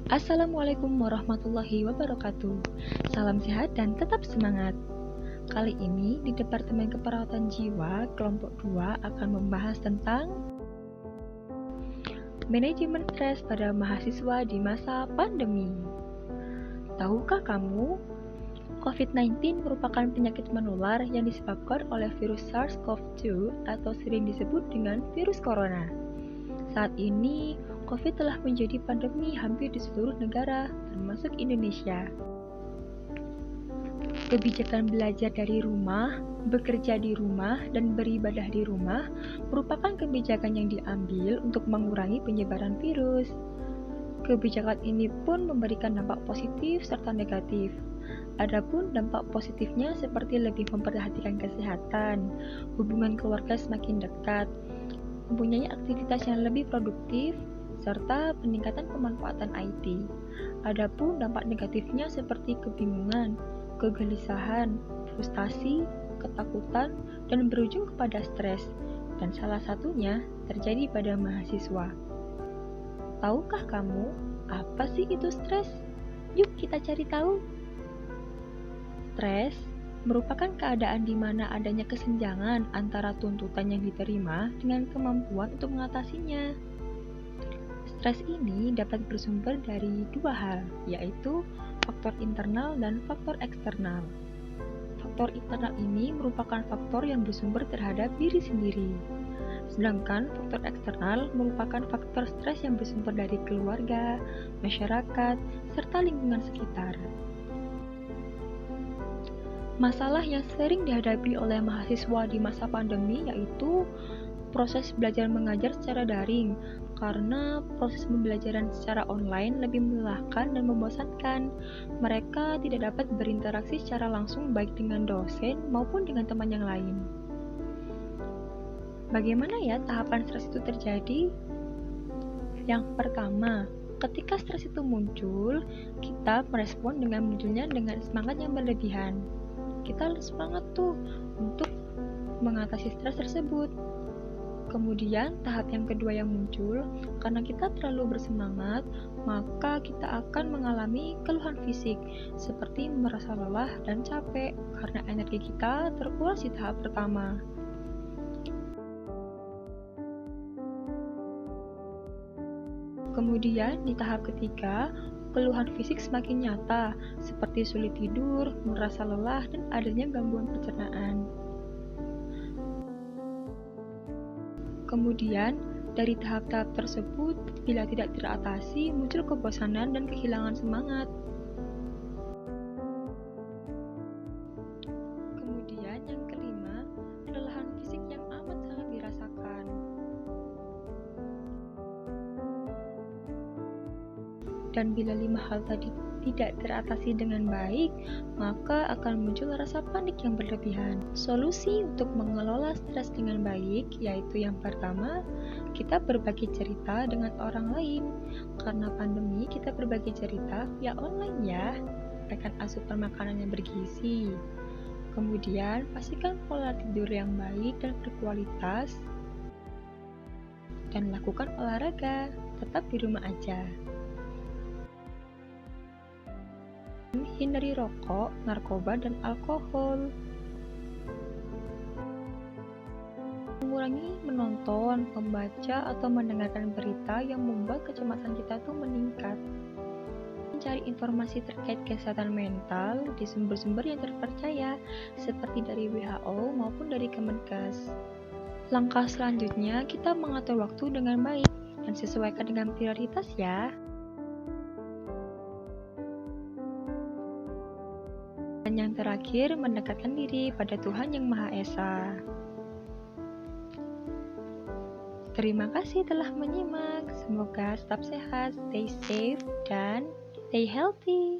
Assalamualaikum warahmatullahi wabarakatuh. Salam sehat dan tetap semangat. Kali ini di Departemen Keperawatan Jiwa kelompok 2 akan membahas tentang manajemen stres pada mahasiswa di masa pandemi. Tahukah kamu, COVID-19 merupakan penyakit menular yang disebabkan oleh virus SARS-CoV-2 atau sering disebut dengan virus corona. Saat ini, COVID telah menjadi pandemi hampir di seluruh negara, termasuk Indonesia. Kebijakan belajar dari rumah, bekerja di rumah, dan beribadah di rumah merupakan kebijakan yang diambil untuk mengurangi penyebaran virus. Kebijakan ini pun memberikan dampak positif serta negatif. Adapun dampak positifnya seperti lebih memperhatikan kesehatan, hubungan keluarga semakin dekat, mempunyai aktivitas yang lebih produktif, serta peningkatan pemanfaatan IT. Adapun dampak negatifnya seperti kebingungan, kegelisahan, frustasi, ketakutan, dan berujung kepada stres, dan salah satunya terjadi pada mahasiswa. Tahukah kamu apa sih itu stres? Yuk kita cari tahu. Stres merupakan keadaan di mana adanya kesenjangan antara tuntutan yang diterima dengan kemampuan untuk mengatasinya. Stres ini dapat bersumber dari dua hal, yaitu faktor internal dan faktor eksternal. Faktor internal ini merupakan faktor yang bersumber terhadap diri sendiri. Sedangkan faktor eksternal merupakan faktor stres yang bersumber dari keluarga, masyarakat, serta lingkungan sekitar. Masalah yang sering dihadapi oleh mahasiswa di masa pandemi yaitu proses belajar mengajar secara daring, karena proses pembelajaran secara online lebih melelahkan dan membosankan. Mereka tidak dapat berinteraksi secara langsung baik dengan dosen maupun dengan teman yang lain. Bagaimana ya tahapan stres itu terjadi? Yang pertama, ketika stres itu muncul, kita merespon dengan munculnya dengan semangat yang berlebihan. Kita semangat tuh untuk mengatasi stres tersebut. Kemudian tahap yang kedua yang muncul, karena kita terlalu bersemangat, maka kita akan mengalami keluhan fisik, seperti merasa lelah dan capek, karena energi kita terkuras di tahap pertama. Kemudian di tahap ketiga, keluhan fisik semakin nyata, seperti sulit tidur, merasa lelah, dan adanya gangguan pencernaan. Kemudian, dari tahap-tahap tersebut, bila tidak teratasi, muncul kebosanan dan kehilangan semangat. Kemudian yang kelima, kelelahan fisik yang amat sangat dirasakan. Dan bila 5 hal tadi tidak teratasi dengan baik, maka akan muncul rasa panik yang berlebihan. Solusi untuk mengelola stres dengan baik yaitu yang pertama, kita berbagi cerita dengan orang lain. Karena pandemi, kita berbagi cerita via online ya. Makan asupan makanan yang bergizi. Kemudian, pastikan pola tidur yang baik dan berkualitas. Dan lakukan olahraga, tetap di rumah aja. Hindari rokok, narkoba, dan alkohol. Mengurangi menonton, membaca, atau mendengarkan berita yang membuat kecemasan kita tuh meningkat. Mencari informasi terkait kesehatan mental di sumber-sumber yang terpercaya, seperti dari WHO maupun dari Kemenkes. Langkah selanjutnya, kita mengatur waktu dengan baik dan sesuaikan dengan prioritas ya. Dan yang terakhir, mendekatkan diri pada Tuhan Yang Maha Esa. Terima kasih telah menyimak. Semoga tetap sehat, stay safe, dan stay healthy.